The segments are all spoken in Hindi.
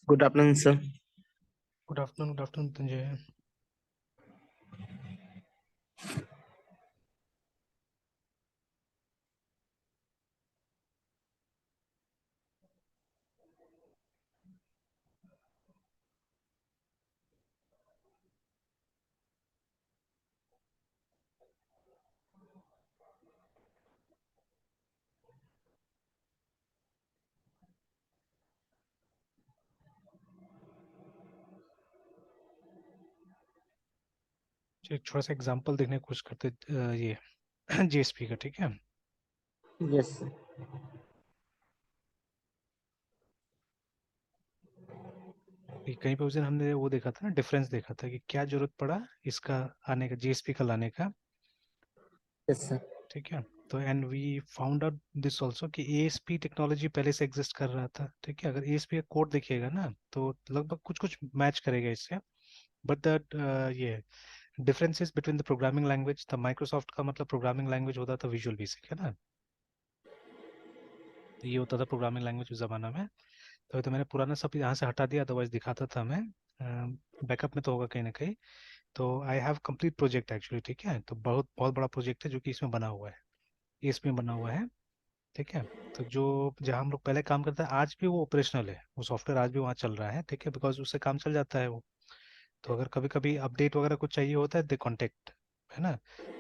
Good afternoon, sir. Good afternoon Sanjay. एक छोटा सा एग्जांपल देखने की कोशिश करते ये जेएसपी का, ठीक है। Yes, sir. ये कहीं पे उस दिन हमने वो देखा था ना, डिफरेंस देखा था कि क्या जरूरत पड़ा इसका आने का, जेएसपी का लाने का, Yes, sir. ठीक है। तो and we found out this also कि एएसपी टेक्नोलॉजी पहले से एग्जिस्ट कर रहा था, ठीक है। अगर एएसपी का कोड देखिएगा ना तो लगभग कुछ कुछ मैच करेगा इससे, बट द ये differences between the programming language, the Microsoft का मतलब प्रोग्रामिंग लैंग्वेज होता था विजुअल बेसिक, है ना। तो ये होता था प्रोग्रामिंग लैंग्वेज उस जमाना में। तो मैंने पुराना सब यहाँ से हटा दिया, अदरवाइज दिखाता था मैं। बैकअप में तो होगा कहीं ना कहीं। तो I have complete project actually, ठीक है। तो बहुत बहुत बड़ा प्रोजेक्ट है जो कि इसमें बना हुआ है, इसमें बना हुआ है, ठीक है। तो जो जहाँ हम लोग पहले काम करते हैं आज भी वो ऑपरेशनल है, वो सॉफ्टवेयर आज भी वहाँ चल रहा है, ठीक है, बिकॉज उससे काम चल जाता है वो। तो अगर कभी कभी अपडेट वगैरह कुछ चाहिए होता है, दे कॉन्टेक्ट, है ना।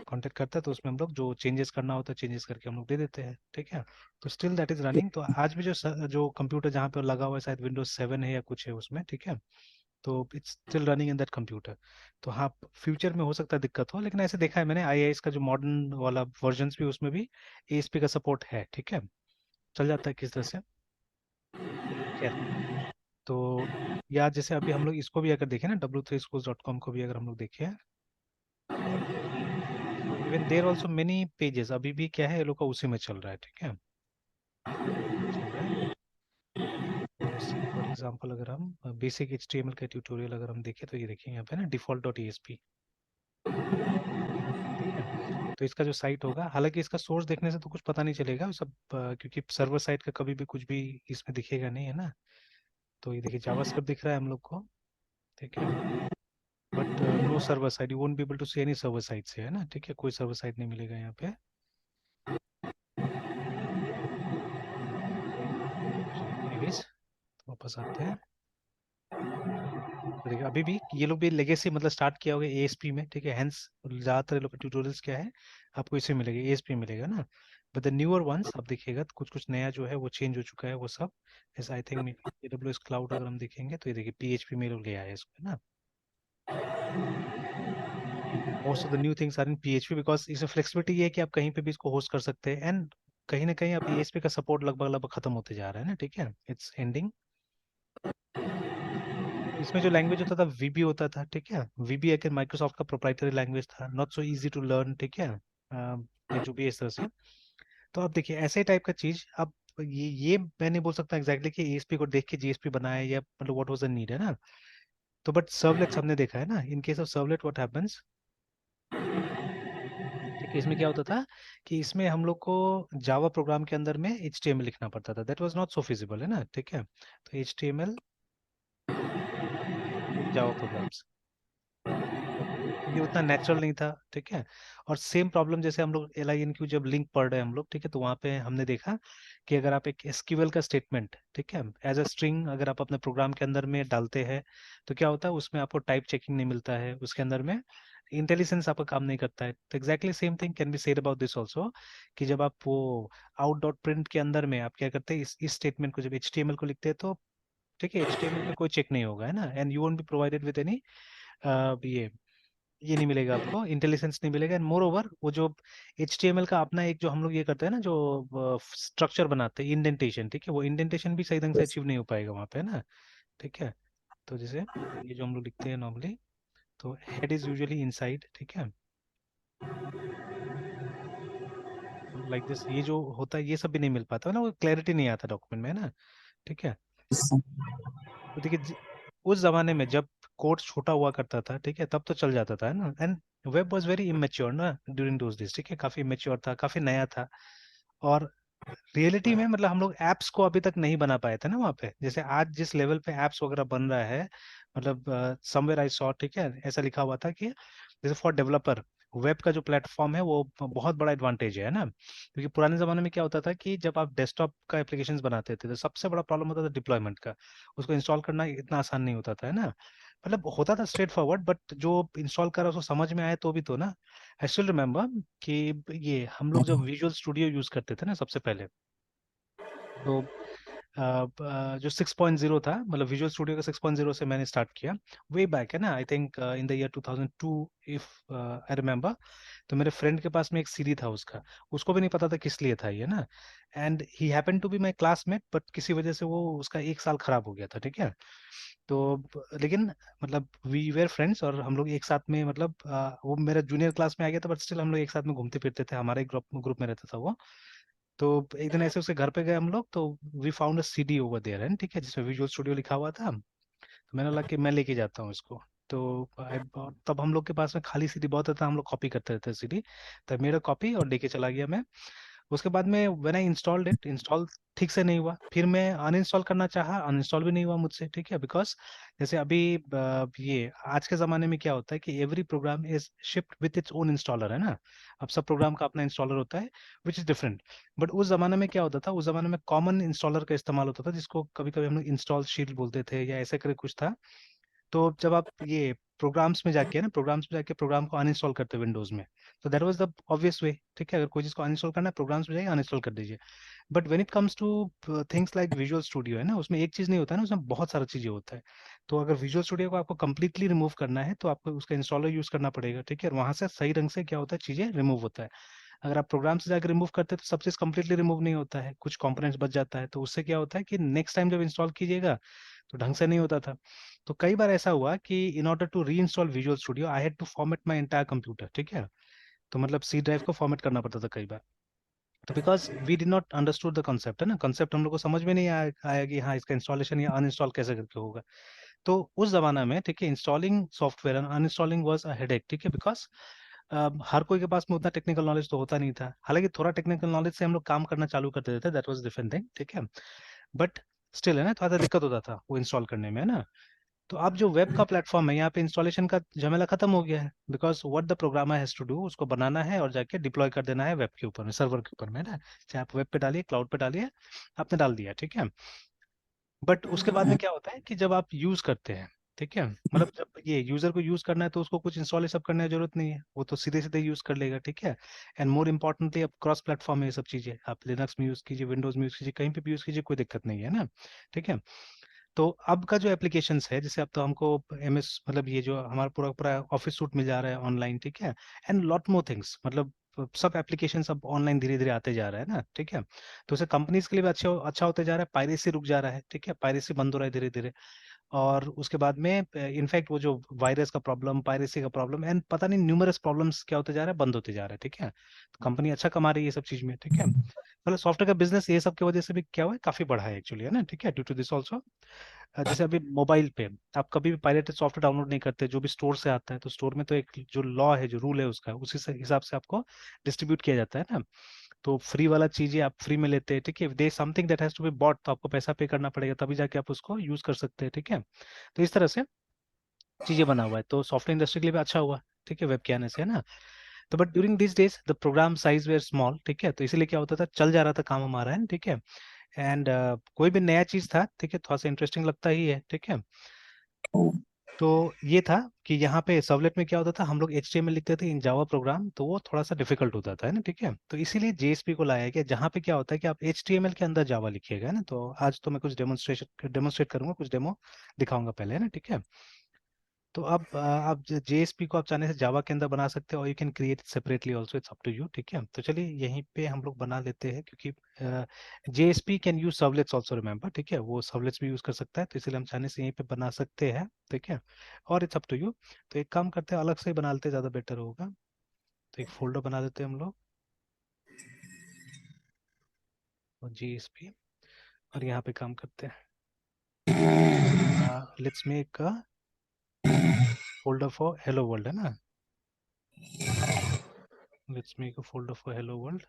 कांटेक्ट करता है तो उसमें हम लोग जो चेंजेस करना होता है चेंजेस करके हम लोग दे देते हैं, ठीक है। तो स्टिल दैट इज रनिंग। तो आज भी जो कंप्यूटर जहाँ पे लगा हुआ है, शायद विंडोज 7 है या कुछ है उसमें, ठीक है। तो it's still running in that computer. तो हाँ, फ्यूचर में हो सकता है दिक्कत हो, लेकिन ऐसे देखा है मैंने आईआईएस का जो मॉडर्न वाला वर्जन भी, उसमें भी एएसपी का सपोर्ट है, ठीक है। चल जाता है किस तरह से। खैर, तो या जैसे अभी हम लोग इसको भी अगर देखें ना, w3schools.com को भी अगर हम लोग देखें, तो even there also many pages अभी भी क्या है, ये लोग का उसी में चल रहा है, ठीक है, चल रहा है। जैसे फॉर एग्जांपल अगर हम बेसिक एचटीएमएल का ट्यूटोरियल अगर हम देखें, तो ये देखिए यहाँ पे ना डिफॉल्ट डॉट एएसपी, ठीक है। तो इसका जो साइट होगा, हालांकि इसका सोर्स देखने से तो कुछ पता नहीं चलेगा सब, क्योंकि सर्वर साइड का कभी भी कुछ भी इसमें दिखेगा नहीं, है ना। तो ये देखिए जावास्क्रिप्ट दिख रहा है हम लोग को, ठीक है। But no server side, you won't be able to see any server side से, है ना, ठीक है, कोई सर्वर साइड नहीं मिलेगा यहाँ पे। चलिए एनीवेज, वापस आते हैं। तो देखिए अभी भी ये लोग भी लेगेसी मतलब स्टार्ट किया होगा एएसपी में, ठीक है। हेंस ज्यादातर लोग ट्यूटोरियल्स क्या है, आपको इसे मिलेगा, एएसपी मिलेगा ना। बट द न्यूअर वंस आप देखिएगा तो कुछ कुछ नया जो है वो चेंज हो चुका है वो सब। जैसे आई थिंक एडब्ल्यूएस क्लाउड अगर हम देखेंगे तो ये देखिए पीएचपी में लोग ले आए हैं इसको, है ना। Most of the new things are in PHP, because इसमें फ्लेक्सिबिलिटी ये है कि आप कहीं पे भी इसको होस्ट कर सकते हैं। एंड कहीं ना कहीं अब एएसपी का सपोर्ट लगभग लगभग खत्म होते जा रहा है ना, ठीक है, इट्स एंडिंग। इसमें जो लैंग्वेज होता था वीबी होता था, ठीक है। वीबी एक माइक्रोसॉफ्ट का प्रोप्राइटरी लैंग्वेज था, not so easy to learn, ठीक है। या जो भी इस तरह से। तो अब देखिए ऐसे टाइप का चीज अब, ये मैं नहीं बोल सकता एग्जैक्टली कि एएसपी को देख के जीएसपी बनाया या मतलब व्हाट वाज द नीड, है ना। तो बट सर्वलेट्स हमने देखा है ना, in case of servlet what happens, ठीक है। इसमें क्या होता था कि इसमें हम लोग को जावा प्रोग्राम के अंदर में एचटीएमएल लिखना पड़ता था, that was not so feasible, है ना, ठीक है। तो एचटीएमएल इन जावा प्रोग्राम्स, तो ये उतना नेचुरल नहीं था, ठीक है। और सेम प्रॉब्लम जैसे हम लोग एल आई एन क्यू जब लिंक पढ़ रहे हैं हम लोग, ठीक है, तो वहाँ पे हमने देखा कि अगर आप एक एसक्यूएल का स्टेटमेंट, ठीक है, एज अ स्ट्रिंग अगर आप अपने प्रोग्राम के अंदर में डालते हैं, तो क्या होता है उसमें आपको टाइप चेकिंग नहीं मिलता है, उसके अंदर में इंटेलिजेंस आपका काम नहीं करता है। तो exactly same thing can be said about this also, कि जब आप वो आउट डॉट प्रिंट के अंदर में आप क्या करते हैं, इस स्टेटमेंट को जब एचटीएमएल को लिखते हैं तो, ठीक है, एचटीएमएल पे कोई चेक नहीं होगा, है ना। And you won't be provided with any ये नहीं मिलेगा आपको, इंटेलिजेंस नहीं मिलेगा। एंड मोर ओवर वो जो HTML का अपना एक जो हम लोग ये करते हैं ना, जो स्ट्रक्चर बनाते हैं इंडेंटेशन, ठीक है, वो इंडेंटेशन भी सही ढंग से Yes. अचीव नहीं हो पाएगा वहाँ पे, है ना, ठीक है। तो जैसे ये जो हम लोग लिखते हैं नॉर्मली, तो हेड इज यूजुअली इनसाइड, ठीक है, लाइक दिस। ये जो होता है ये सब भी नहीं मिल पाता है ना, वो क्लैरिटी नहीं आता डॉक्यूमेंट में, है ना, ठीक है। तो देखिए उस जमाने में जब कोड छोटा हुआ करता था, ठीक है, तब तो चल जाता था, है ना। And web was very immature ना ड्यूरिंग दोज डेज, ठीक है, काफी इमेच्योर था, काफी नया था। और रियलिटी में मतलब हम लोग एप्स को अभी तक नहीं बना पाए थे ना वहाँ पे, जैसे आज जिस लेवल पे एप्स वगैरह बन रहा है, मतलब समवेयर आई सॉ, ठीक है, ऐसा लिखा हुआ था कि जैसे फॉर डेवलपर वेब का जो प्लेटफॉर्म है वो बहुत बड़ा एडवांटेज है ना, क्योंकि पुराने जमाने में क्या होता था कि जब आप डेस्कटॉप का एप्लीकेशंस बनाते थे तो सबसे बड़ा प्रॉब्लम होता था डिप्लॉयमेंट का, उसको इंस्टॉल करना इतना आसान नहीं होता था, है ना, मतलब होता था स्ट्रेट फॉरवर्ड, बट जो इंस्टॉल करा उसको समझ में आए तो भी तो ना। आई स्टिल रिमेम्बर कि ये हम लोग जब विजुअल स्टूडियो यूज करते थे ना सबसे पहले, तो जो 6.0 था, मतलब विजुअल स्टूडियो का 6.0 से मैंने स्टार्ट किया, वे बैक है ना, I think in the year 2002, if I remember. तो मेरे फ्रेंड के पास में एक सीडी था उसका, उसको भी नहीं पता था किस लिए था ये ना, and he happen to be my classmate, but किसी वजह से वो उसका एक साल खराब हो गया था, ठीक है। तो लेकिन मतलब वी वेर फ्रेंड्स, और हम लोग एक साथ में, मतलब वो मेरा जूनियर क्लास में आ गया था, बट स्टिल हम लोग एक साथ में घूमते फिरते थे, हमारे ग्रुप ग्रुप में रहता था वो। तो एक दिन ऐसे उसके घर पे गए हम लोग, तो we found a CD over there है, ठीक है, जिसमें विजुअल स्टूडियो लिखा हुआ था। तो मैंने लगा कि मैं लेके जाता हूँ इसको। तो तब हम लोग के पास में खाली सीडी बहुत था, हम लोग कॉपी करते रहते सीडी। तब मेरा कॉपी और लेके चला गया मैं। उसके बाद में when I installed it, install ठीक से नहीं हुआ, फिर मैं अनइंस्टॉल करना चाहा, अनइंस्टॉल भी नहीं हुआ मुझसे, ठीक है, बिकॉज जैसे अभी ये आज के ज़माने में क्या होता है कि every programme is shipped with its own installer, है ना। अब सब प्रोग्राम का अपना इंस्टॉलर होता है, विच इज़ डिफरेंट। बट उस ज़माने में क्या होता था, उस ज़माने में कॉमन इंस्टॉलर का इस्तेमाल होता था, जिसको कभी कभी हम लोग इंस्टॉल शीट बोलते थे या ऐसे करके कुछ था। तो जब आप ये प्रोग्राम्स में जाके ना, प्रोग्राम्स में जाके प्रोग्राम को अनइंस्टॉल करते हैं विंडोज में, तो दैट वाज द ऑब्वियस वे, ठीक है, अगर कोई चीज़ को अनइंस्टॉल करना है प्रोग्राम्स में जाइए अनइंस्टॉल कर दीजिए। But when it comes two things like visual studio, है ना, उसमें एक चीज़ नहीं होता है ना, उसमें बहुत सारी चीज़ें होता है। तो अगर विजुअल स्टूडियो को आपको कंप्लीटली रिमूव करना है तो आपको उसका इंस्टॉलर यूज करना पड़ेगा, ठीक है, और वहां से सही ढंग से क्या होता है, चीज़ें रिमूव होता है। अगर आप प्रोग्राम से जाकर रिमूव करते हैं तो सब चीज़ कंप्लीटली रिमूव नहीं होता है, कुछ कंपोनेंट्स बच जाता है, तो उससे क्या होता है कि नेक्स्ट टाइम जब इंस्टॉल कीजिएगा तो ढंग से नहीं होता था। तो कई बार ऐसा हुआ कि in order to reinstall Visual Studio I had to format my entire computer, ठीक है। तो मतलब सी ड्राइव को फॉर्मेट करना पड़ता था कई बार। तो because we did not understood the concept, है ना, कंसेप्ट हम लोग को समझ में नहीं आया कि हाँ इसका इंस्टॉलेशन या अनइंस्टॉल कैसे करके होगा। तो उस जमाना में, ठीक है, installing software and uninstalling was a headache, ठीक है, बिकॉज हर कोई के पास में उतना टेक्निकल नॉलेज तो होता नहीं था, हालांकि थोड़ा टेक्निकल नॉलेज से हम लोग काम करना चालू कर देते थे, दैट वाज डिफरेंट थिंग, ठीक है। बट स्टिल, है ना, थोड़ा सा दिक्कत होता था वो इंस्टॉल करने में, है ना। तो अब जो वेब का प्लेटफॉर्म है, यहाँ पे इंस्टॉलेशन का झमेला खत्म हो गया है, because what the programmer has to do, उसको बनाना है और जाके डिप्लॉय कर देना है वेब के ऊपर में, सर्वर के ऊपर में, है ना, चाहे आप वेब पे डालिए, क्लाउड पे डालिए, आपने डाल दिया, ठीक है। बट उसके बाद में क्या होता है कि जब आप यूज करते हैं, ठीक है, मतलब जब ये यूजर को यूज करना है तो उसको कुछ इंस्टॉल सब करने की जरूरत नहीं है, वो तो सीधे सीधे यूज कर लेगा, ठीक है। एंड मोर इम्पोर्टेंटली अब क्रॉस प्लेटफॉर्म है ये सब चीजें, आप लिनक्स में यूज कीजिए, विंडोज में यूज कीजिए, कहीं पे भी यूज कीजिए, कोई दिक्कत नहीं है ना, ठीक है। तो अब का जो एप्लीकेशंस है, जैसे अब तो हमको एमएस, मतलब ये जो हमारा पूरा पूरा ऑफिस सूट मिल जा रहा है ऑनलाइन, ठीक है, एंड लॉट मोर थिंग्स, मतलब सब एप्लीकेशंस अब ऑनलाइन धीरे धीरे आते जा रहा है ना, ठीक है। तो उसे कंपनीज के लिए भी अच्छा अच्छा होते जा रहा है, पायरेसी रुक जा रहा है, ठीक है, पायरेसी बंद हो रहा है धीरे धीरे। और उसके बाद में इनफैक्ट वो जो वायरस का प्रॉब्लम, पायरेसी का प्रॉब्लम एंड पता नहीं न्यूमरस प्रॉब्लम्स क्या होते जा रहा है, बंद होते जा रहा है, ठीक है। तो कंपनी अच्छा कमा रही है ये सब चीज में, ठीक है, मतलब सॉफ्टवेयर का बिजनेस ये सब की वजह से भी क्या हुआ है, काफी बढ़ा है एक्चुअली, है ना, ठीक है, ड्यू टू दिस ऑल्सो। जैसे अभी मोबाइल पे आप कभी भी पायरेटेड सॉफ्टवेयर डाउनलोड नहीं करते, जो भी स्टोर से आता है, तो स्टोर में तो एक जो लॉ है, जो रूल है उसका, उसी से हिसाब से आपको डिस्ट्रीब्यूट किया जाता है ना। तो फ्री वाला चीजें आप फ्री में लेते हैं, ठीक है, they something that has to be bought, तो आपको पैसा पे करना पड़ेगा, तभी जाके आप उसको यूज कर सकते हैं, ठीक है। तो इस तरह से चीजें बना हुआ है, तो सॉफ्टवेयर इंडस्ट्री के लिए भी अच्छा हुआ, ठीक है, वेब के आने से, है ना। तो but during this days the program size were small, ठीक है, तो इसीलिए क्या होता था, चल जा रहा था काम हमारा, है, ठीक है। एंड कोई भी नया चीज था, ठीक है, थोड़ा सा इंटरेस्टिंग लगता ही है, ठीक है। तो ये था कि यहाँ पे सर्वलेट में क्या होता था, हम लोग HTML लिखते थे इन जावा प्रोग्राम, तो वो थोड़ा सा डिफिकल्ट होता था, है ना, ठीक है। तो इसीलिए JSP को लाया गया, जहाँ पे क्या होता है कि आप HTML के अंदर जावा लिखिएगा, है ना। तो आज तो मैं कुछ डेमोन्स्ट्रेट करूंगा, कुछ डेमो दिखाऊंगा पहले, है ना, ठीक है। तो अब आप JSP को आप चाहने से जावा के अंदर बना सकते हो, और you can create separately also, it's up to you, ठीक है। तो चलिए यहीं पे हम लोग बना लेते हैं, क्योंकि JSP can use servlets also, remember, ठीक है, वो सर्वलेट्स भी यूज कर सकता है, तो इसलिए हम चाहने से यहीं पे बना सकते हैं, ठीक है, और इट्स अप टू यू। तो एक काम करते हैं, अलग से ही बना लेते हैं, ज़्यादा बेटर होगा। तो एक फोल्डर बना देते हैं हम लोग, और JSP, और यहाँ पे काम करते हैं, let's make a folder for hello world, है ना, let's make a folder for hello world.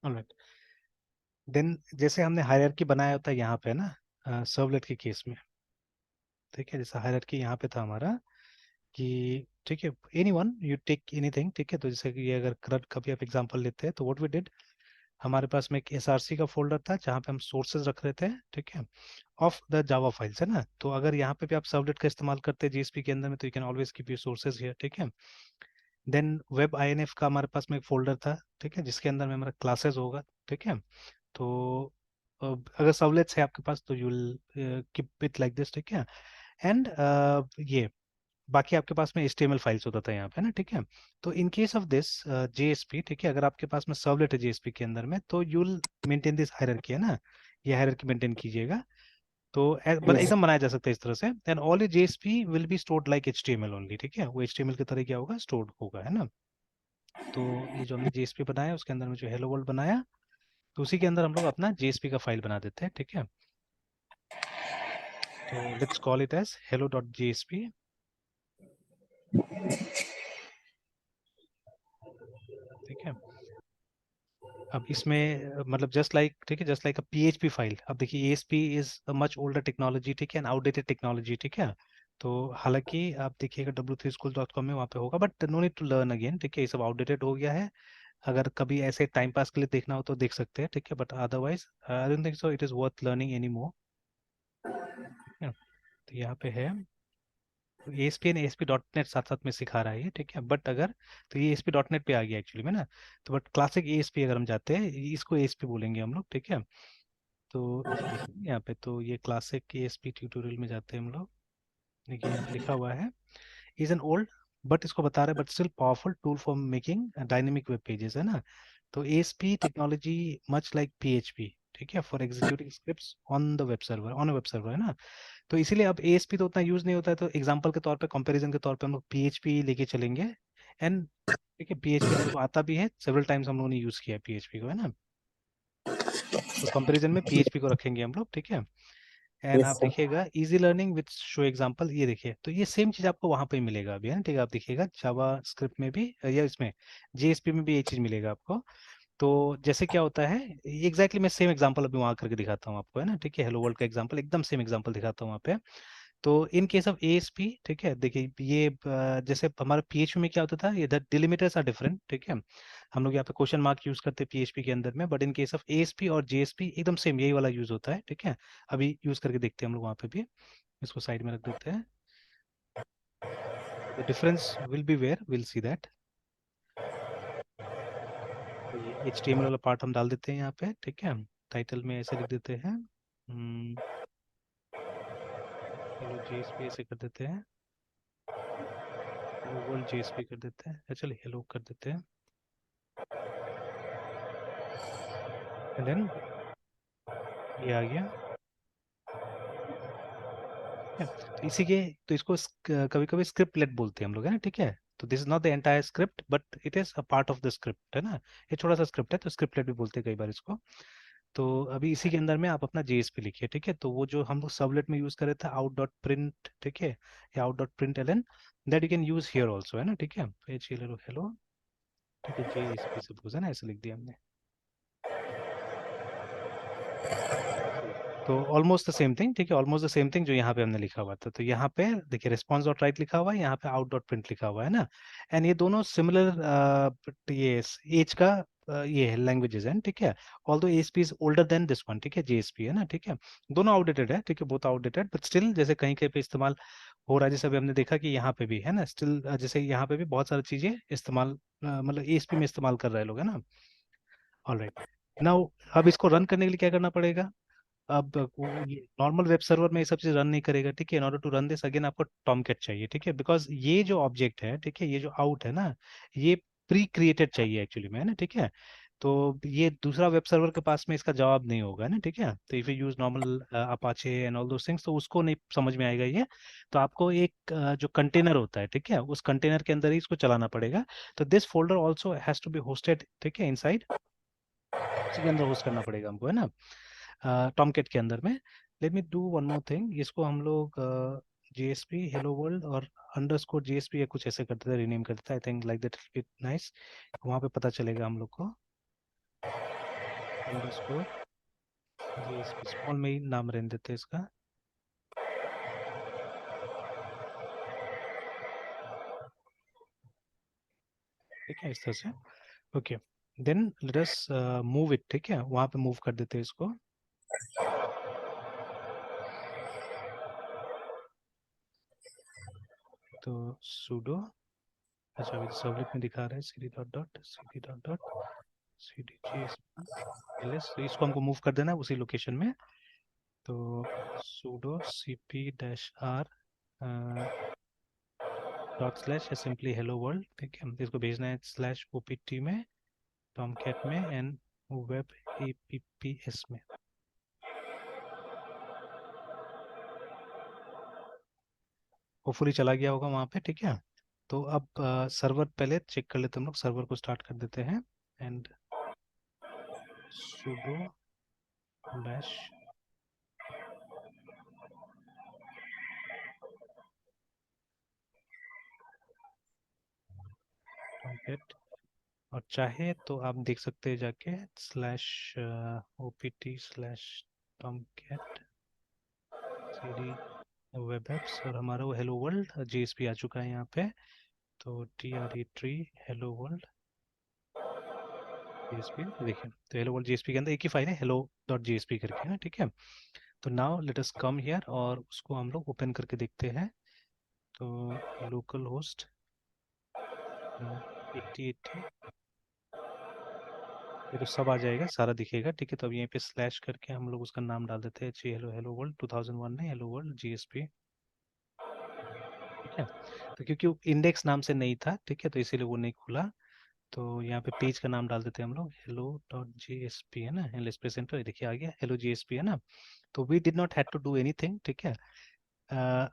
Alright, then जैसे हमने हायरार्की बनाया होता है यहाँ पे ना, सर्वलेट के केस में, ठीक है, जैसे हायरार्की यहाँ पे था हमारा कि ठीक है, any one you take anything, ठीक है, तो जैसे कि ये अगर करंट कभी आप एग्जांपल लेते हैं तो व्हाट वी डिड, हमारे पास में एक एसआरसी का फोल्डर था जहाँ पे हम सोर्सेज रख रहे थे, ठीक है, ऑफ द जावा फाइल्स, है ना। तो अगर यहाँ पे भी आप सर्वलेट का इस्तेमाल करते हैं जेएसपी के अंदर में, तो you can always keep your sources here, ठीक है। देन वेब आईएनएफ का हमारे पास में एक फोल्डर था, ठीक है, जिसके अंदर में हमारा क्लासेस होगा, ठीक है। तो अगर सर्वलेट्स है आपके पास तो you will keep it like this, ठीक है। एंड ये बाकी आपके पास में HTML फाइल्स होता था यहाँ पे ना, ठीक है। तो in case of this JSP, ठीक है, अगर आपके पास में सर्वलेट है JSP के अंदर में, तो you will maintain this hierarchy, है ना, ये हायरार्की मेंटेन कीजिएगा। तो Yes. एकदम बनाया जा सकता है इस तरह से, एंड ऑल ये JSP will be stored like HTML only, ठीक है, वो HTML की तरह क्या होगा, स्टोर्ड होगा, है ना। तो ये जो हमने JSP बनाया उसके अंदर में जो हेलो वर्ल्ड बनाया, तो उसी के अंदर हम लोग अपना JSP का फाइल बना देते हैं, ठीक है। तो let's call it as hello.jsp, ठीक है। अब इसमें मतलब जस्ट लाइक, ठीक है, जस्ट लाइक अ PHP फाइल, अब देखिए ASP is a much older technology, ठीक है, एंड आउटडेटेड टेक्नोलॉजी, ठीक है। तो हालांकि आप देखिएगा w3schools.com में वहाँ पे होगा, but no need to learn again, ठीक है, ये सब आउटडेटेड हो गया है। अगर कभी ऐसे टाइम पास के लिए देखना हो तो देख सकते हैं, ठीक है, but otherwise I don't think so it is worth learning any more, ठीक है। तो यहाँ पे है, तो ASP एंड ASP.NET साथ साथ में सिखा रहा है ये, ठीक है, बट अगर, तो ये ASP.NET पे आ गया एक्चुअली में ना। तो बट क्लासिक ASP अगर हम जाते हैं, इसको ASP बोलेंगे हम लोग, ठीक है। तो ये देखिए यहाँ पे, तो ये क्लासिक ASP ट्यूटोरियल में जाते हैं हम लोग, देखिए यहाँ पे लिखा हुआ है, इज एन ओल्ड, बट इसको बता रहे हैं but still powerful tool for making dynamic web pages, है ना। तो ASP technology much like PHP, ठीक है, for executing scripts on the web server, on a web server, है ना। तो इसीलिए अब ASP तो उतना यूज नहीं होता है, तो एग्जांपल के तौर पे, कंपैरिजन के तौर पे हम लोग PHP लेके चलेंगे, एंड ठीक है, PHP हम लोग को आता भी है, सेवरल टाइम्स हम लोगों ने यूज किया है PHP को, है ना। तो कंपैरिजन में PHP को रखेंगे हम लोग, ठीक है। एंड आप Yes, sir. देखिएगा easy learning with show example, ये देखिए, तो ये सेम चीज आपको वहां पे ही मिलेगा अभी, है ना, ठीक है। आप देखिएगा जावा स्क्रिप्ट में भी या इसमें JSP में भी ये चीज मिलेगा आपको। तो जैसे क्या होता है, एग्जैक्टली मैं सेम एग्जांपल अभी वहां करके दिखाता हूँ आपको, है ना, ठीक है, हेलो वर्ल्ड का एग्जांपल, एकदम सेम एग्जांपल दिखाता हूँ वहाँ पे। तो इन केस ऑफ ASP, ठीक है, देखिए ये जैसे हमारा PHP में क्या होता था, ये डिलिमिटर्स आर डिफरेंट, ठीक है, हम लोग यहाँ पे क्वेश्चन मार्क यूज करते हैं PHP के अंदर में, but in case of ASP और JSP एकदम सेम यही वाला यूज होता है, ठीक है। अभी यूज करके देखते हैं हम लोग वहाँ पे भी, इसको साइड में रख देते हैं, the difference will be where, will see that. तो ये HTML वाला पार्ट हम डाल देते हैं यहाँ पे, ठीक है, टाइटल में ऐसे लिख देते हैं, हेलो JSP ऐसे कर देते हैं, हेलो वर्ल्ड JSP कर देते हैं, चलिए हेलो कर देते हैं, एंड देन ये आ गया, ठीक है। तो इसी के, तो इसको कभी कभी स्क्रिप्टलेट बोलते हैं हम लोग, है ना, ठीक है। तो this is not the entire script but it is a part of the script, है ना, ये छोटा सा स्क्रिप्ट है, तो स्क्रिप्टलेट भी बोलते हैं कई बार इसको। तो अभी इसी के अंदर में आप अपना JSP लिखिए, ठीक है। तो वो जो हम लोग सर्वलेट में यूज कर रहे थे आउट डॉट प्रिंट, ठीक है, या out dot print ln, that you can use here also, है ना, ठीक है। हेलो हेलो, ठीक है, JSP सपोज, है ना, ऐसे लिख दिया हमने। तो ऑलमोस्ट द सेम थिंग, ठीक है, ऑलमोस्ट द सेम थिंग जो यहाँ पे हमने लिखा हुआ था। तो यहाँ पे देखिए रिस्पॉन्स डॉट राइट लिखा हुआ है, यहाँ पे आउट डॉट प्रिंट लिखा हुआ है ना। एंड ये दोनों सिमिलर ये एज का ये है लैंग्वेजेस हैं, ठीक है। Although ASP is older than this one, ठीक है, JSP, है ना, ठीक है। दोनों आउटडेटेड है, ठीक है, बहुत आउटडेटेड, बट स्टिल जैसे कहीं कहीं पे इस्तेमाल हो रहा है, जैसे अभी हमने देखा कि यहाँ पे भी है ना, स्टिल जैसे यहाँ पे भी बहुत सारी चीजें इस्तेमाल मतलब ASP में इस्तेमाल कर रहे हैं लोग, है ना। ऑलराइट, नाउ अब इसको रन करने के लिए क्या करना पड़ेगा। अब नॉर्मल वेब सर्वर में ये सब चीज रन नहीं करेगा, ठीक है। In order to run this again आपको टॉमकेट चाहिए, ठीक है, बिकॉज ये जो ऑब्जेक्ट है, ठीक है, ये जो आउट है ना, ये प्री क्रिएटेड चाहिए एक्चुअली में, है ना, ठीक है। तो ये दूसरा वेब सर्वर के पास में इसका जवाब नहीं होगा ना, ठीक है। तो if you use normal Apache and all those things तो उसको नहीं समझ में आएगा ये। तो आपको एक जो कंटेनर होता है, ठीक है, उस कंटेनर के अंदर ही इसको चलाना पड़ेगा। तो this folder also has to be hosted, ठीक है, इनसाइड, उसी के अंदर होस्ट करना पड़ेगा हमको, है ना, टॉमकेट के अंदर में। Let me do one more thing, इसको हम लोग जेएसपी हेलो वर्ल्ड और अंडरस्कोर जेएसपी या कुछ ऐसे करते थे, रीनेम करते थे, I think like that it nice. वहाँ पे पता चलेगा हम लोग को, अंडरस्कोर जेएसपी स्मॉल में ही नाम रहने देते हैं इसका, ठीक है, इस तरह से। Okay, then let us move it, ठीक है, वहाँ पे मूव कर देते हैं इसको। तो sudo, अच्छा अभी तो सर्वलेट में दिखा रहा है cd.dsp ls, तो इसको हमको मूव कर देना है उसी लोकेशन में। तो sudo cp -r dot slash या सिंपली हेलो वर्ल्ड, ठीक है, इसको भेजना है स्लैश opt में, टॉमकैट में एंड वेब apps में। होपफुली चला गया होगा वहाँ पे, ठीक है। तो अब सर्वर पहले चेक कर लेते हैं हम लोग, सर्वर को स्टार्ट कर देते हैं एंड sudo bash tomcat, और चाहे तो आप देख सकते हैं जाके slash opt slash tomcat cd web apps, और हमारा वो हेलो वर्ल्ड जेएसपी आ चुका है यहाँ पे। तो ट्री हेलो वर्ल्ड जेएसपी, देखिए, तो हेलो वर्ल्ड जेएसपी के अंदर एक ही फाइल है हेलो डॉट जेएसपी करके ना, ठीक है। तो now let us come here और उसको हम लोग ओपन करके देखते हैं। तो लोकल होस्ट 8080, ये तो सब आ जाएगा, सारा दिखेगा, ठीक है। तो अब यहीं पे स्लैश करके हम लोग उसका नाम डाल देते हैं, जी हेलो हेलो वर्ल्ड 2001 में हेलो वर्ल्ड जीएसपी, ठीक है। तो क्योंकि वो इंडेक्स नाम से नहीं था, ठीक है, तो इसीलिए वो नहीं खुला। तो यहाँ पे पेज का नाम डाल देते हैं हम लोग, हेलो डॉट जेएसपी, है ना, एल स्पेस एंटर, देखिए आ गया हेलो जेएसपी, है ना। तो we did not had to do anything, ठीक है।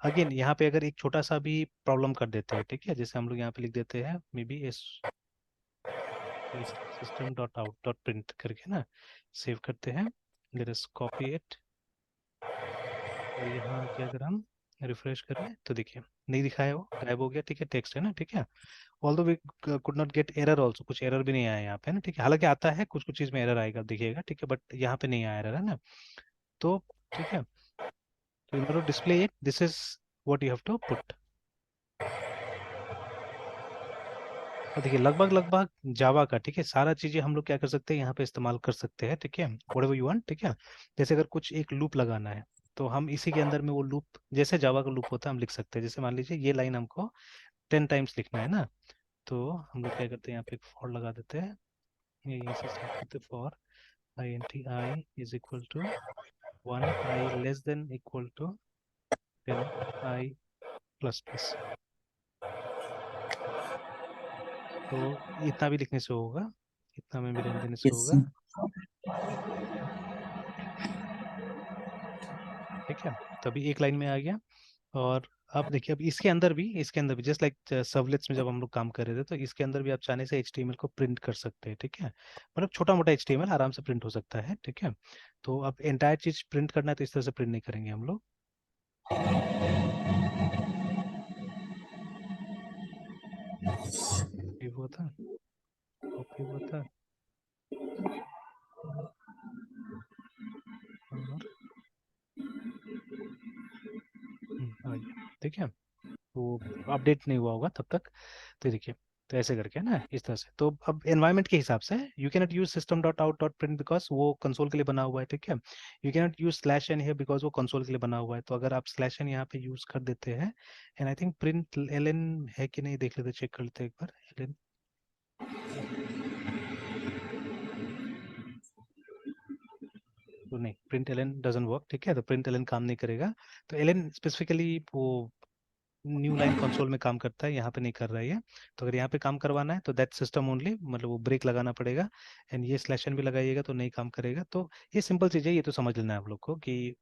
अगेन यहाँ पे अगर एक छोटा सा भी प्रॉब्लम कर देते हैं, ठीक है, जैसे हम लोग यहाँ पे लिख देते हैं may be S system dot out dot print करके ना, सेव करते हैं, लेट अस कॉपी इट, और यहाँ आके अगर हम रिफ्रेश करें तो देखिए नहीं दिखाया, वो गायब हो गया, ठीक है, टेक्स्ट है ना, ठीक है। Although we could not get error also, कुछ एरर भी नहीं आया यहाँ पे ना, ठीक है, हालांकि आता है कुछ कुछ चीज़ में एरर आएगा, दिखेगा, ठीक है, बट यहाँ पे नहीं आया एरर, है ना। तो ठीक है, तो in order display it this is what you have to put. और देखिए लगभग लगभग जावा का, ठीक है, सारा चीजें हम लोग क्या कर सकते हैं यहाँ पे इस्तेमाल कर सकते हैं, ठीक है, व्हाटएवर यू वांट, ठीक है। जैसे अगर कुछ एक लूप लगाना है तो हम इसी के अंदर में वो लूप, जैसे जावा का लूप होता है हम लिख सकते हैं। जैसे मान लीजिए ये लाइन हमको 10 टाइम्स लिखना है ना, तो हम लोग क्या करते हैं, यहाँ पे एक फॉर लगा देते हैं, ये यहीं से स्टार्ट करते हैं, for I is equal to 1, I less than equal to 10, I plus plus. तो इतना भी लिखने से होगा, इतना में भी रहने देने से यस होगा, सर। ठीक है। तो अभी एक लाइन में आ गया। और अब देखिए, अब इसके अंदर भी जस्ट लाइक सर्वलेट्स में जब हम लोग काम कर रहे थे, तो इसके अंदर भी आप चाहने से एचटीएमएल को प्रिंट कर सकते हैं, ठीक है, मतलब छोटा मोटा एचटीएमएल आराम से प्रिंट हो सकता है, ठीक है। तो अब एंटायर चीज प्रिंट करना है तो इस तरह से प्रिंट नहीं करेंगे हम लोग, ये हुआ था, कॉपी हुआ था, और आ गया, ठीक है। वो अपडेट नहीं हुआ होगा तब तक। तो देखिए, तो ऐसे करके है ना, इस तरह से। तो अब एनवायरनमेंट के हिसाब से you cannot use system dot out dot print because वो कंसोल के लिए बना हुआ है, ठीक है। You cannot use slash n here because वो कंसोल के लिए बना हुआ है। तो अगर आप स्लैश एन यहाँ पे यूज कर देते हैं, and I think print L N है कि नहीं देख लेते, चेक कर लेते एक बार, एल एन, तो नहीं, print L N doesn't work, ठीक है, तो प्रिंट एल एन काम नहीं करेगा। तो एल एन स्पेसिफिकली वो न्यू लाइन कंसोल में काम करता है, यहाँ पे नहीं कर रहा है ये। तो अगर यहाँ पे काम करवाना है तो दैट सिस्टम ओनली, मतलब वो ब्रेक लगाना पड़ेगा। एंड ये स्लैश एन भी लगाइएगा तो नहीं काम करेगा। तो ये सिंपल चीज़ है, ये तो समझ लेना है आप लोग को कि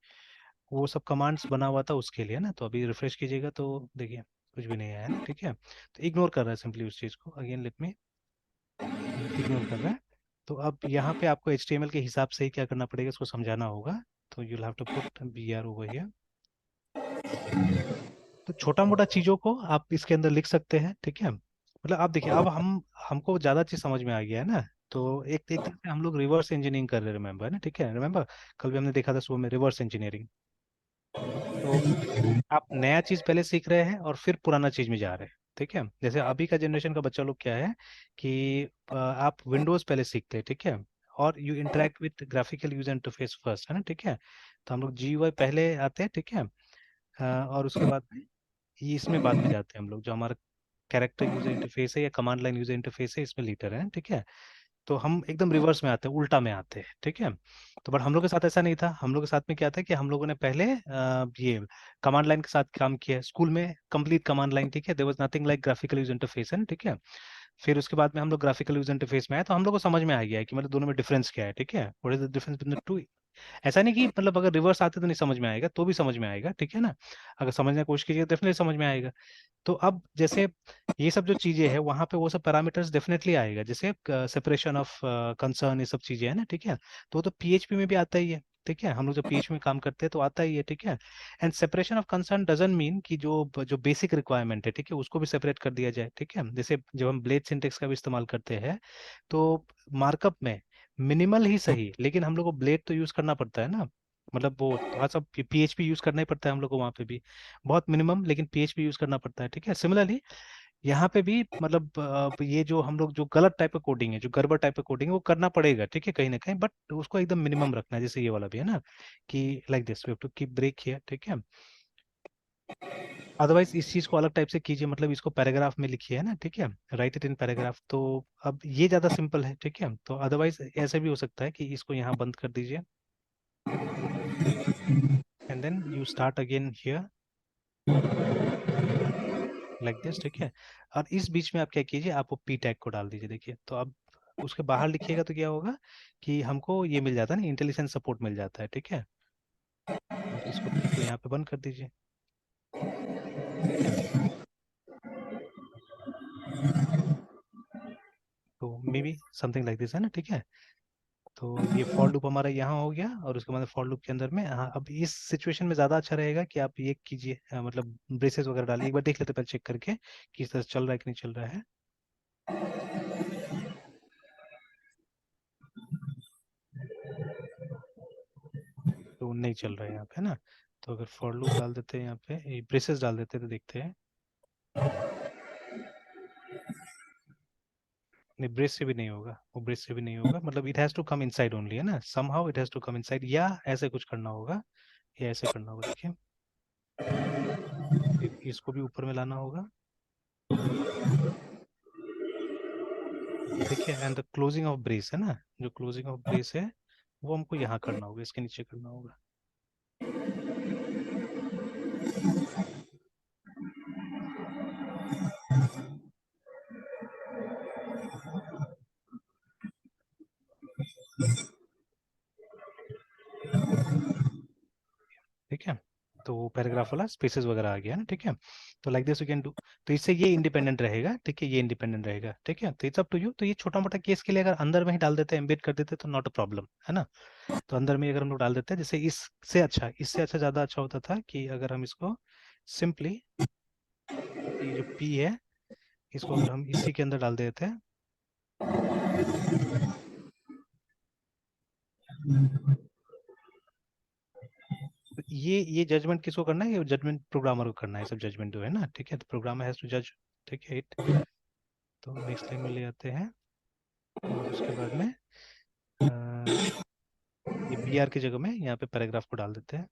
वो सब कमांड्स बना हुआ था उसके लिए ना। तो अभी रिफ्रेश कीजिएगा तो देखिए कुछ भी नहीं आया ना, ठीक है। तो इग्नोर कर रहा है सिंपली उस चीज़ को। अगेन लेट मी, इग्नोर कर रहा है। तो अब यहाँ पे आपको HTML के हिसाब से ही क्या करना पड़ेगा, इसको समझाना होगा। तो you have to put BR over here. तो छोटा मोटा चीजों को आप इसके अंदर लिख सकते हैं, ठीक है। मतलब आप देखिए, अब हमको ज्यादा चीज समझ में आ गया है ना। तो एक एक तरह से हम लोग रिवर्स इंजीनियरिंग कर रहे हैं, रिमेम्बर ना, ठीक है। रिमेम्बर कल भी हमने देखा था सुबह में रिवर्स इंजीनियरिंग। तो आप नया चीज पहले सीख रहे हैं और फिर पुराना चीज में जा रहे हैं, ठीक है। जैसे अभी का जनरेशन का बच्चा लोग क्या है कि आप विंडोज पहले सीखते हैं, ठीक है। और you interact with graphical user interface first, है ना, ठीक है। तो हम लोग GUI पहले आते हैं, ठीक है। और उसके बाद ये इसमें बाद में जाते हैं हम लोग, जो हमारा कैरेक्टर यूजर इंटरफेस है या कमांड लाइन यूजर इंटरफेस है, इसमें लीटर है, ठीक है। तो हम एकदम रिवर्स में आते हैं, उल्टा में आते हैं, ठीक है। तो बट हम लोग के साथ ऐसा नहीं था। हम लोग के साथ में क्या था कि हम लोगों ने पहले ये कमांड लाइन के साथ काम किया स्कूल में, कंप्लीट कमांड लाइन, ठीक है। There was nothing like graphical user interface, है ना, ठीक है। फिर उसके बाद में हम लोग ग्राफिकल यूजर इंटरफेस में आए, तो हम लोग को समझ में आ गया है कि मतलब दोनों में डिफरेंस क्या है, ठीक है। What is the difference between the two. ऐसा नहीं कि मतलब अगर रिवर्स आते तो नहीं समझ में आएगा, तो भी समझ में आएगा, ठीक है ना। अगर समझने की कोशिश कीजिए तो डेफिनेटली समझ में आएगा। तो अब जैसे ये सब जो चीजें हैं वहां पे वो सब पैरामीटर्स डेफिनेटली आएगा, जैसे सेपरेशन ऑफ कंसर्न, ये सब चीजें है ना, ठीक है। तो वो तो PHP में भी आता ही है, ठीक है। हम लोग जब PHP में काम करते हैं तो आता ही है, ठीक है। And separation of concern doesn't mean कि जो जो बेसिक रिक्वायरमेंट है, ठीक है, उसको भी सेपरेट कर दिया जाए, ठीक है। जैसे जब हम ब्लेड सिंटेक्स का भी इस्तेमाल करते हैं तो मार्कअप में मिनिमल ही सही, लेकिन हम लोग को ब्लेड तो यूज करना पड़ता है ना। मतलब वो थोड़ा सा PHP यूज करना ही पड़ता है हम लोग को वहाँ पे भी, बहुत मिनिमम, लेकिन PHP यूज करना पड़ता है, ठीक है। सिमिलरली यहाँ पे भी मतलब ये जो हम लोग जो गलत टाइप का कोडिंग है, जो गड़बड़ टाइप का कोडिंग है, वो करना पड़ेगा, ठीक है, कहीं ना कहीं, बट उसको एकदम मिनिमम रखना है। जैसे ये वाला भी है ना कि like this we have to keep break here, ठीक है। अदरवाइज इस चीज को अलग टाइप से कीजिए, मतलब इसको पैराग्राफ में लिखिए, है ना, ठीक है। Right it in paragraph. तो अब ये ज्यादा सिंपल है, ठीक है। तो अदरवाइज ऐसे भी हो सकता है कि इसको यहाँ बंद कर दीजिए and then you start again here like this, ठीक है। और इस बीच में आप क्या कीजिए, आप वो P टैग को डाल दीजिए, देखिए। तो अब उसके बाहर लिखिएगा तो क्या होगा कि हमको ये मिल जाता है ना, इंटेलिजेंस सपोर्ट मिल जाता है, ठीक है। और इसको P को यहाँ पे बंद कर दीजिए, ठीक है। तो may be something like this, है ना, ठीक है। तो ये फॉर लूप हमारा यहाँ हो गया, और उसके बाद फॉर लूप के अंदर में, हाँ, अब इस सिचुएशन में ज़्यादा अच्छा रहेगा कि आप ये कीजिए, मतलब ब्रेसेस वगैरह डालिए। एक बार देख लेते हैं पहले चेक करके कि इस तरह से चल रहा है कि नहीं चल रहा है। तो नहीं चल रहा है यहाँ पे, है ना। तो अगर फॉर लूप डाल देते हैं यहाँ पे, ब्रेसेस डाल देते हैं, तो देखते हैं। नहीं, ब्रेस से भी नहीं होगा, वो ब्रेस से भी नहीं होगा, मतलब it has to come inside only, है ना, somehow it has to come inside, या ऐसे कुछ करना होगा, या ऐसे करना होगा, देखिए। फिर इसको भी ऊपर में लाना होगा, ठीक है। And the closing of brace, है ना, जो क्लोजिंग ऑफ ब्रेस है वो हमको यहाँ करना होगा, इसके नीचे करना होगा, ठीक है। तो पैराग्राफ वाला स्पेसेस वगैरह आ गया ना, ठीक है। तो like this you can do. तो इससे ये इंडिपेंडेंट रहेगा, ठीक है, ये इंडिपेंडेंट रहेगा, ठीक है। तो इट्स अप टू यू। तो ये छोटा मोटा केस के लिए अगर अंदर में ही डाल देते हैं, एम्बेड कर देते हैं, तो नॉट अ प्रॉब्लम, है ना। तो अंदर में अगर हम लोग डाल देते हैं, जैसे इससे अच्छा ज़्यादा अच्छा होता था कि अगर हम इसको सिंपली, ये जो P है, इसको अगर हम इसी के अंदर डाल देते हैं, तो ये जजमेंट किसको करना है, ये जजमेंट प्रोग्रामर को करना है, सब जजमेंट जो है ना, ठीक है। तो प्रोग्रामर हैज टू जज, ठीक है इट। तो नेक्स्ट लाइन में ले आते हैं, और उसके बाद में ये BR की जगह में यहाँ पे पैराग्राफ को डाल देते हैं,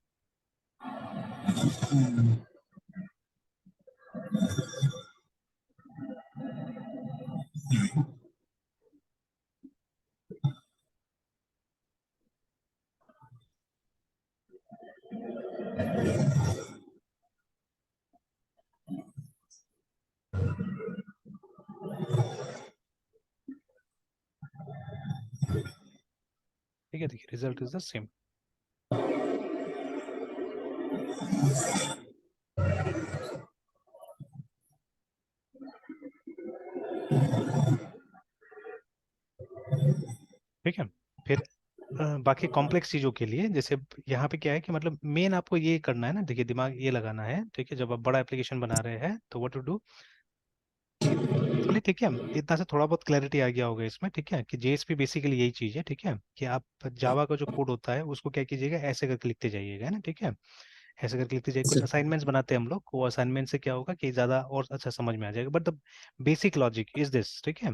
ठीक है, देखिए रिजल्ट इज द सेम। ठीक है, फिर बाकी कॉम्प्लेक्स चीज़ों के लिए जैसे यहाँ पे क्या है कि मतलब मेन आपको ये करना है ना, देखिए दिमाग ये लगाना है, ठीक है, जब आप बड़ा एप्लीकेशन बना रहे हैं तो व्हाट टू डू, सिंपली, ठीक है, इतना से थोड़ा बहुत क्लैरिटी आ गया होगा इसमें, ठीक है, कि जेएसपी बेसिकली यही चीज़ है, ठीक है, कि आप जावा का जो कोड होता है उसको क्या कीजिएगा, ऐसे करके लिखते जाइएगा, है ना, ठीक है, ऐसे करके लिखते जाइए। कुछ असाइनमेंट्स बनाते हैं हम लोग, वो असाइनमेंट से क्या होगा कि ज़्यादा और अच्छा समझ में आ जाएगा, but the basic logic is this, ठीक है,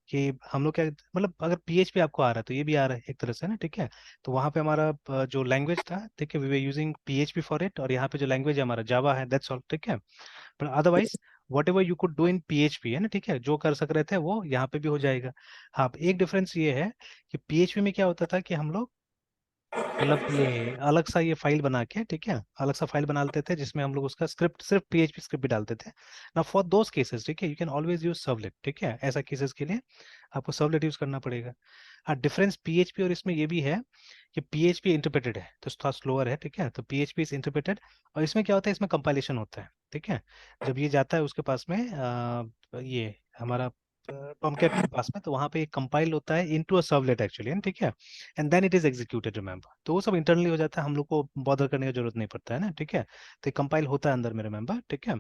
कि हम लोग क्या मतलब अगर पीएचपी आपको आ रहा है तो ये भी आ रहा है एक तरह से ना, ठीक है, तो वहाँ पे हमारा जो लैंग्वेज था, ठीक है, we were using PHP for it, और यहाँ पे जो लैंग्वेज है हमारा जावा है, दैट्स ऑल, ठीक है, पर otherwise what ever you could do in PHP, है ना, ठीक है, जो कर सक रहे थे वो यहाँ पे भी हो जाएगा। हाँ, एक डिफरेंस ये है कि पीएचपी में क्या होता था कि हम लोग मतलब ये अलग सा ये फाइल बना के, ठीक है, अलग सा फाइल बना लेते थे जिसमें हम लोग उसका स्क्रिप्ट, सिर्फ पीएचपी स्क्रिप्ट भी डालते थे ना, फॉर दोस केसेस, ठीक है, you can always use servlet, ठीक है, ऐसा केसेस के लिए आपको सर्वलेट यूज करना पड़ेगा। हाँ, डिफरेंस पीएचपी और इसमें ये भी है कि पीएचपी इंटरप्रेटेड है तो थोड़ा स्लोअर है, ठीक है, तो पीएचपी इज इंटरप्रेटेड, और इसमें क्या होता है, इसमें कंपाइलेशन होता है, ठीक है, जब ये जाता है उसके पास में ये हमारा टॉमकैट के पास में, तो वहाँ पे एक कंपाइल होता है इनटू अ सर्वलेट एक्चुअली, ठीक है, and then it is executed, remember, तो वो सब इंटरनली हो जाता है, हम लोग को बॉदर करने की जरूरत नहीं पड़ता है ना, ठीक है, तो कंपाइल होता है अंदर में, रिमेंबर, ठीक है,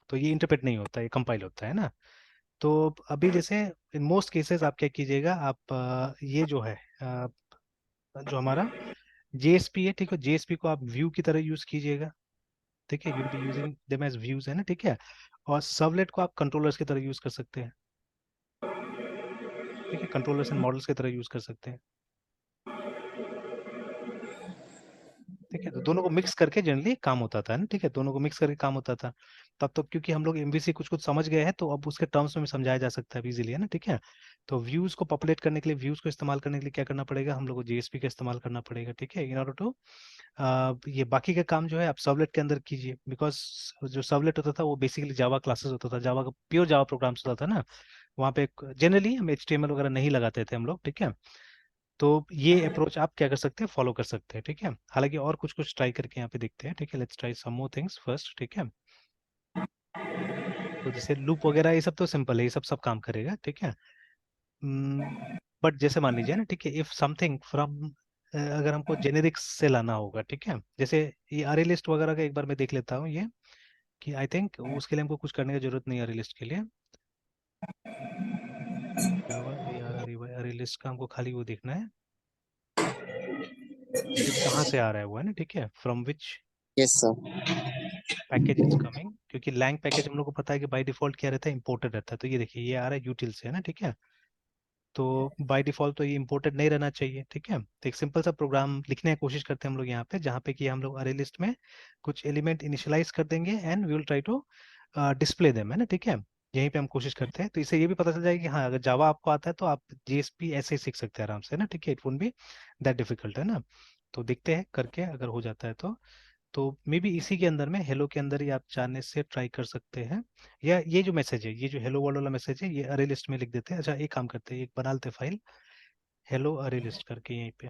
तो ये इंटरप्रेट नहीं होता, ये कंपाइल होता है ना। तो अभी जैसे इन मोस्ट केसेस आप क्या कीजिएगा, आप ये जो है जो हमारा जेएसपी है, ठीक है, जेएसपी को आप व्यू की तरह यूज कीजिएगा, ठीक है, you'll be using them as views, है ना, ठीक है, और सर्वलेट को आप कंट्रोलर्स की तरह यूज कर सकते हैं, ठीक है, कंट्रोलर्स एंड मॉडल्स की तरह यूज कर सकते हैं, ठीक है, तो दोनों को मिक्स करके जनरली काम होता था ना, ठीक है, दोनों को मिक्स करके काम होता था। तब तो क्योंकि हम लोग एमवीसी कुछ कुछ समझ गए हैं तो अब उसके टर्म्स में भी समझाया जा सकता है इजीली, है ना, ठीक है, तो व्यूज को पॉपुलेट करने के लिए, व्यूज को इस्तेमाल करने के लिए क्या करना पड़ेगा, हम लोग को जेएसपी का इस्तेमाल करना पड़ेगा, ठीक है, इन ऑर्डर टू ये बाकी का काम जो है आप सर्वलेट के अंदर कीजिए, बिकॉज जो सर्वलेट होता था वो बेसिकली जावा क्लासेस होता था, जावा का प्योर जावा प्रोग्राम्स होता था ना, वहाँ पे जनरली हम एचटीएमएल वगैरह नहीं लगाते थे हम लोग, ठीक है, तो ये अप्रोच आप क्या कर सकते हैं, फॉलो कर सकते हैं, ठीक है, हालांकि और कुछ कुछ ट्राई करके यहाँ पे देखते हैं, ठीक है, let's try some more things first, ठीक है, तो जैसे लूप वगैरह ये सब तो सिंपल है, ये सब सब काम करेगा, ठीक है, बट जैसे मान लीजिए ना, ठीक है, इफ समथिंग फ्रॉम अगर हमको जेनेरिक्स से लाना होगा, ठीक है, जैसे ये अरे लिस्ट वगैरह का एक बार मैं देख लेता हूँ ये, कि आई थिंक उसके लिए हमको कुछ करने की जरूरत नहीं है अरे लिस्ट के लिए, जावा ए R R Y array list का हमको खाली वो देखना है कि कहाँ से आ रहा है वो, है ना, ठीक है, from which yes sir. Package it's coming, क्योंकि लैंग पैकेज हम लोग को पता है कि बाय डिफॉल्ट क्या रहता है, इंपोर्टेड रहता है, तो ये देखिए ये आ रहा है यूटिल से, है ना, ठीक है, तो बाय डिफॉल्ट तो ये इंपोर्टेड नहीं रहना चाहिए, ठीक है, तो एक सिंपल सा प्रोग्राम लिखने की कोशिश करते हैं हम लोग यहाँ पे, जहाँ पे कि हम लोग अरे लिस्ट में कुछ एलिमेंट इनिशियलाइज कर देंगे and we will try to display them, है ना, ठीक है, यहीं पे हम कोशिश करते हैं, तो इससे ये भी पता चल जाएगा कि हाँ अगर जावा आपको आता है तो आप जेएसपी ऐसे ही सीख सकते हैं आराम से, है ना, ठीक है, it won't be that difficult, है ना, तो देखते हैं करके अगर हो जाता है तो मे बी इसी के अंदर में हेलो के अंदर ही आप चाहने से ट्राई कर सकते हैं, या ये जो मैसेज है, ये जो हेलो वर्ल्ड वाला मैसेज है, ये अरे लिस्ट में लिख देते हैं, अच्छा एक काम करते हैं, एक बना लेते हैं फाइल हेलो अरे लिस्ट करके यहीं पे,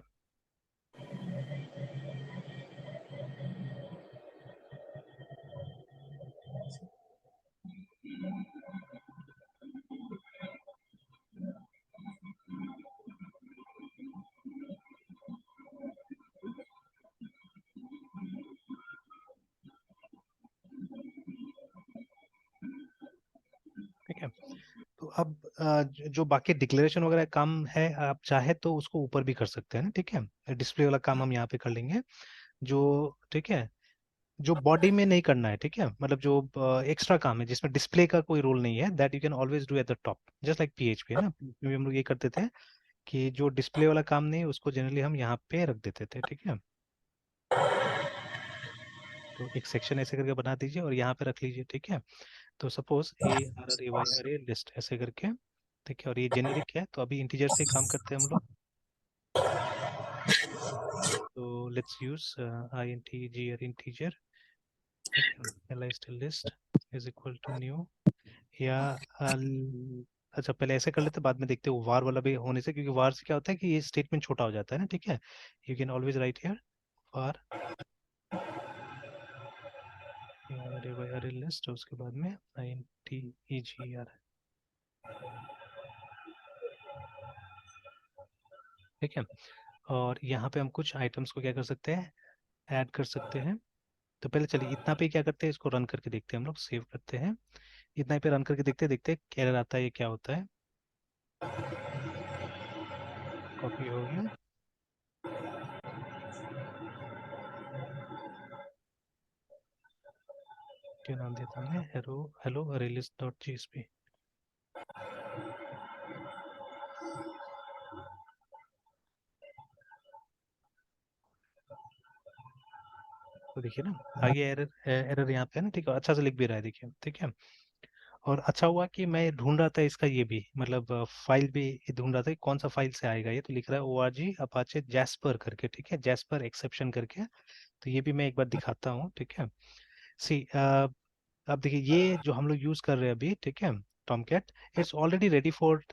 ठीक है, तो अब जो बाकी डिक्लेरेशन वगैरह काम है आप चाहे तो उसको ऊपर भी कर सकते हैं ना, ठीक है, डिस्प्ले वाला काम हम यहाँ पे कर लेंगे, जो ठीक है, जो बॉडी में नहीं करना है, ठीक है, मतलब जो एक्स्ट्रा काम है जिसमें डिस्प्ले का कोई रोल नहीं है, that you can always do at the top, just like PHP, है ना, PHP में हम लोग ये करते थे कि जो डिस्प्ले वाला काम नहीं है उसको जनरली हम यहाँ पे रख देते थे, ठीक है, तो एक सेक्शन ऐसे करके बना दीजिए और यहाँ पे रख लीजिए, ठीक है, तो suppose A R R A Y array list ऐसे करके, ठीक है, और ये जेनेरिक है तो अभी इंटीजर से ही काम करते हैं हम लोग, तो let's use I N T G R integer, ठीक है, L I list is equal to new, या अच्छा पहले ऐसे कर लेते, बाद में देखते हो वार वाला भी होने से, क्योंकि वार से क्या होता है कि ये स्टेटमेंट छोटा हो जाता है ना, ठीक है। You can always write here वार अरे भाई अरे लिस्ट, उसके बाद में INTEGR, ठीक है। और यहाँ पे हम कुछ आइटम्स को क्या कर सकते हैं, ऐड कर सकते हैं। तो पहले चलिए इतना पे क्या करते हैं, इसको रन करके देखते हैं, हम लोग सेव करते हैं, इतना पे रन करके देखते हैं, देखते हैं एरर आता है ये क्या होता है। कॉपी हो गया, क्या नाम दिया था हमने, हेलो हेलो arraylist.jsp। तो देखिए ना आ गया एरर, एरर यहाँ पे है ना, ठीक है, अच्छा से लिख भी रहा है, देखिए ठीक है। और अच्छा हुआ कि मैं ढूंढ रहा था इसका ये भी, मतलब फाइल भी ढूंढ रहा था कि कौन सा फाइल से आएगा ये, तो लिख रहा है ORG अपाचे जैस्पर करके, ठीक है, जैस्पर एक्सेप्शन करके। तो ये भी मैं एक बार दिखाता हूँ, ठीक है। सी अब देखिए ये जो हम लोग यूज कर रहे हैं अभी, ठीक है, Tomcat, it's already ready for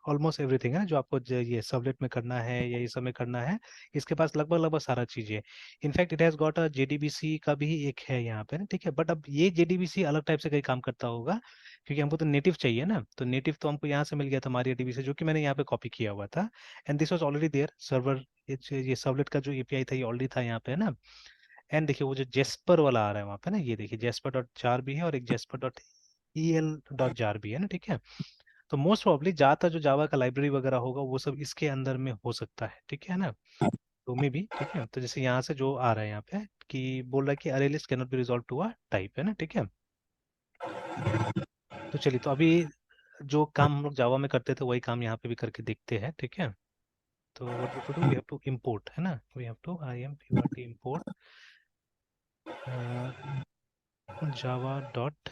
almost everything है ना, जो आपको ये सबलेट में करना है या ये सब में करना है, इसके पास लगभग लगभग सारा चीज है। In fact it has got a JDBC का भी एक है यहाँ पे ना, ठीक है, बट अब ये JDBC अलग टाइप से कहीं काम करता होगा, क्योंकि हमको तो नेटिव चाहिए ना, तो नेटिव तो हमको यहाँ से मिल गया था हमारी JDBC, जो कि मैंने यहाँ पे कॉपी किया हुआ था, and this was already there server, ये सबलेट का जो API था ये ऑलरेडी था यहाँ पे, है ना। एंड देखिए वो जो जेस्पर वाला आ रहा है वहाँ पे ना, ये देखिए जेस्पर डॉट जार भी है और एक Jasper dot EL dot jar भी है ना, ठीक है। तो मोस्ट प्रोबेबली ज्यादातर जो जावा का लाइब्रेरी वगैरह होगा वो सब इसके अंदर में हो सकता है, ठीक है ना। तो में भी ठीक है, तो जैसे यहाँ से जो आ रहा है यहाँ पे कि बोल रहा है कि array list can not be resolve to a type, है ना, ठीक है। तो चलिए तो अभी जो काम हम लोग जावा में करते थे वही काम यहाँ पे भी करके देखते हैं, ठीक है। तो what we have to do, we have to import, है ना, we have to IMPORT import Java dot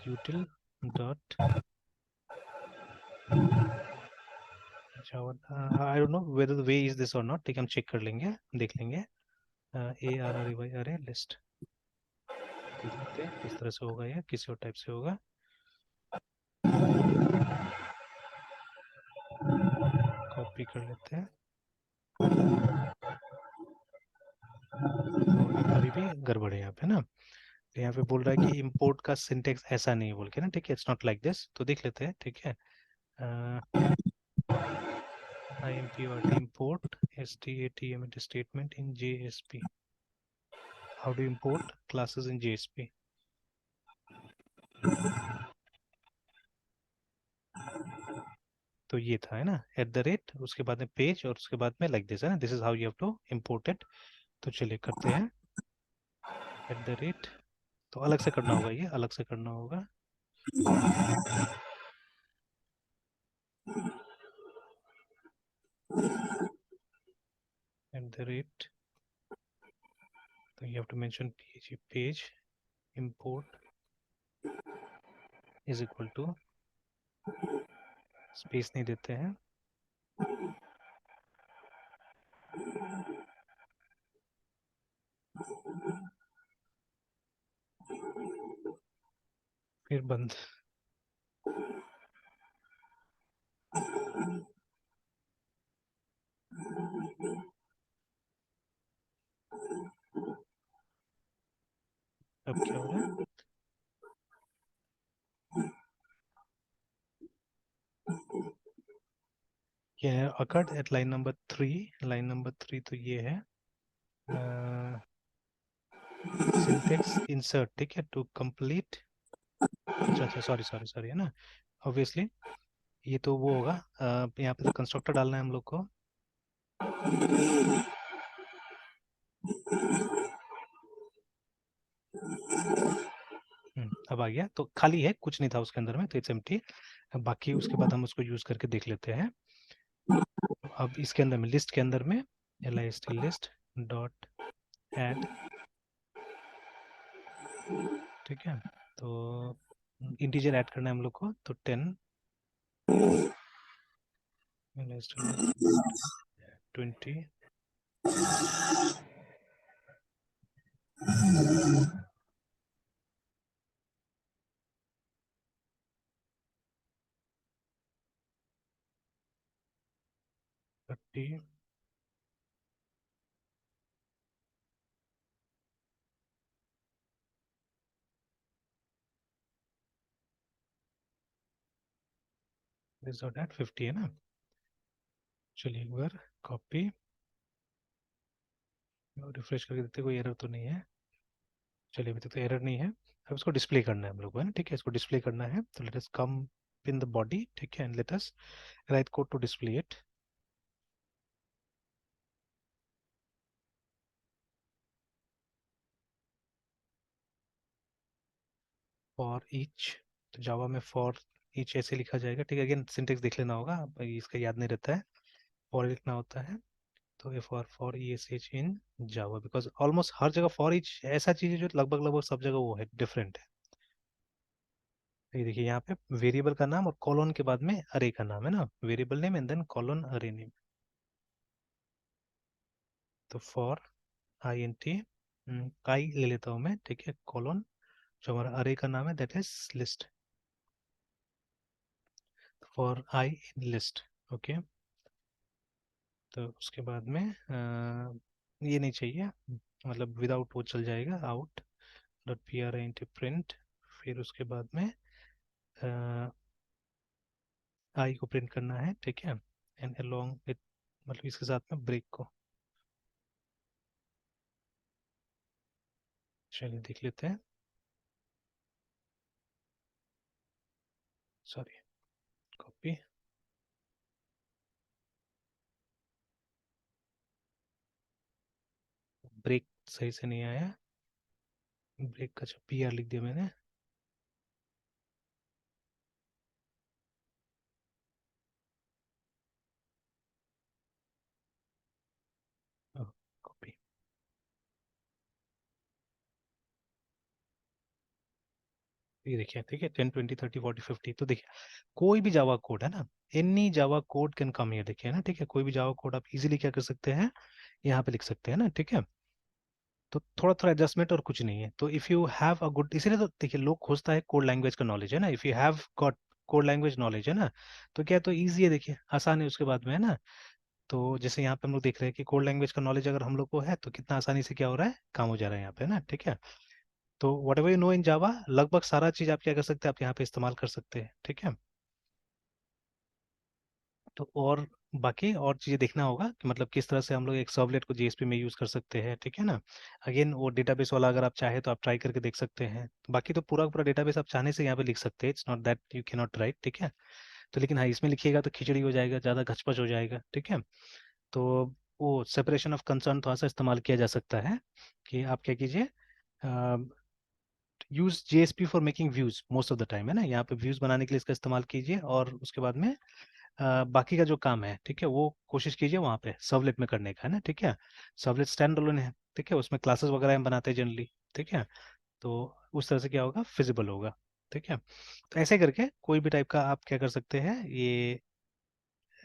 util dot java, I don't know whether the way is this or not, ठीक है, हम चेक कर लेंगे, देख लेंगे। ARRAY अरे लिस्ट, देख लेते हैं किस तरह से होगा या किसी और टाइप से होगा। कॉपी कर लेते हैं, तो अभी भी गड़बड़ है यहाँ पे ना, यहाँ पे बोल रहा है कि इंपोर्ट का सिंटेक्स ऐसा नहीं बोल के ना, ठीक है, इट्स नॉट लाइक दिस, तो देख लेते हैं, ठीक है। IMPORT import STATMT statement in JSP, how to import classes in JSP। तो ये था, है ना, @ उसके बाद में पेज और उसके बाद में लाइक दिस, है ना, this is how you have to import it. तो चलिए करते हैं @ तो अलग से करना होगा, ये अलग से करना होगा। @ तो you have to mention page import is equal to, space नहीं देते हैं, फिर बंद। अब क्या हो रहा है, ये है occurred at line number 3, line number 3, तो ये है सिंटेक्स इंसर्ट, ठीक है, टू कंप्लीट, अच्छा अच्छा सॉरी सॉरी सॉरी, है ना, ऑब्वियसली ये तो वो होगा, यहाँ पे तो कंस्ट्रक्टर डालना है हम लोग को। अब आ गया, तो खाली है, कुछ नहीं था उसके अंदर में, तो इट्स एम्प्टी। बाकी उसके बाद हम उसको यूज करके देख लेते हैं। अब इसके अंदर में लिस्ट के अंदर में list list डॉट ऐड, ठीक है, तो इंटीजर ऐड करना है हम लोग को, तो 10 list list डॉट 20, 30, दिस और दैट 50 है ना। चलिए एक बार कॉपी, रिफ्रेश करके देखते हैं, कोई एरर तो नहीं है। चलिए अभी तक तो एरर नहीं है। अब इसको डिस्प्ले करना है हम लोग को, है ना, ठीक है, इसको डिस्प्ले करना है। तो let us come in the body, ठीक है, and let us write code to display it. For each, तो जावा में फॉर ईच ऐसे लिखा जाएगा, ठीक है। अगेन सिंटेक्स देख लेना होगा, अब इसका याद नहीं रहता है। फॉर लिखना होता है, तो ये for E S H in Java, because almost हर जगह फॉर ईच ऐसा चीज है जो लगभग लगभग सब जगह वो है, डिफरेंट है। ये देखिए यहाँ पे वेरिएबल का नाम और कॉलन के बाद में अरे का नाम है ना, variable name and then colon array name. तो for I N T I ले लेता हूँ मैं, ठीक है, कॉलन जो हमारा अरे का नाम है that is list. For I in list, okay. तो उसके बाद में ये नहीं चाहिए, मतलब विदाउट वो चल जाएगा, आउट डॉट पी आर आई प्रिंट। फिर उसके बाद में आई को प्रिंट करना है, ठीक है, एंड अलोंग विथ, मतलब इसके साथ में ब्रेक को। चलिए देख लेते हैं, सॉरी, कॉपी, ब्रेक सही से नहीं आया, ब्रेक का जो पी आर लिख दिया मैंने। कॉपी, ये देखिए, ठीक है, 10 20 30 40 50। तो देखिए कोई भी जावा कोड है ना, any Java code can come here, देखिए ना, ठीक है, कोई भी जावा कोड आप इजीली क्या कर सकते हैं, यहाँ पे लिख सकते हैं ना, ठीक है। तो थोड़ा थोड़ा एडजस्टमेंट और कुछ नहीं है। तो if you have a good, इसीलिए तो देखिए लोग खोजता है कोड लैंग्वेज का नॉलेज, है ना, if you have got code language knowledge, है ना, तो क्या है, तो ईजी है, देखिए आसान है उसके बाद में, है ना। तो जैसे यहाँ पे हम लोग देख रहे हैं कि कोड लैंग्वेज का नॉलेज अगर हम लोग को है तो कितना आसानी से क्या हो रहा है, काम हो जा रहा है यहाँ पे, है ना, ठीक है। तो whatever you know in Java, लगभग सारा चीज आप क्या कर सकते हैं, आप यहाँ पे इस्तेमाल कर सकते हैं, ठीक है। तो और बाकी और चीज़ें देखना होगा कि मतलब किस तरह से हम लोग एक सर्वलेट को जेएसपी में यूज़ कर सकते हैं, ठीक है ना। अगेन वो डेटाबेस वाला अगर आप चाहे तो आप ट्राई करके देख सकते हैं। बाकी तो पूरा पूरा डेटाबेस आप चाहने से यहाँ पे लिख सकते हैं, it's not that you can not right, ठीक है। तो लेकिन हाँ, इसमें लिखिएगा तो खिचड़ी हो जाएगा, ज़्यादा घचपच हो जाएगा, ठीक है। तो वो सेपरेशन ऑफ कंसर्न थोड़ा सा इस्तेमाल किया जा सकता है, कि आप क्या कीजिए, use JSP for making views most of the time, है ना, यहाँ पे व्यूज बनाने के लिए इसका इस्तेमाल कीजिए। और उसके बाद में बाकी का जो काम है, ठीक है, वो कोशिश कीजिए वहाँ पे सर्वलेट में करने का, है ना, ठीक है। सर्वलेट स्टैंड अलोन है, ठीक है, उसमें क्लासेस वगैरह हम बनाते हैं जनरली, ठीक है। तो उस तरह से क्या होगा, फिजिबल होगा, ठीक है। तो ऐसे करके कोई भी टाइप का आप क्या कर सकते हैं, ये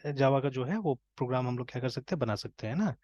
जावा का जो है वो प्रोग्राम हम लोग क्या कर सकते हैं, बना सकते हैं ना।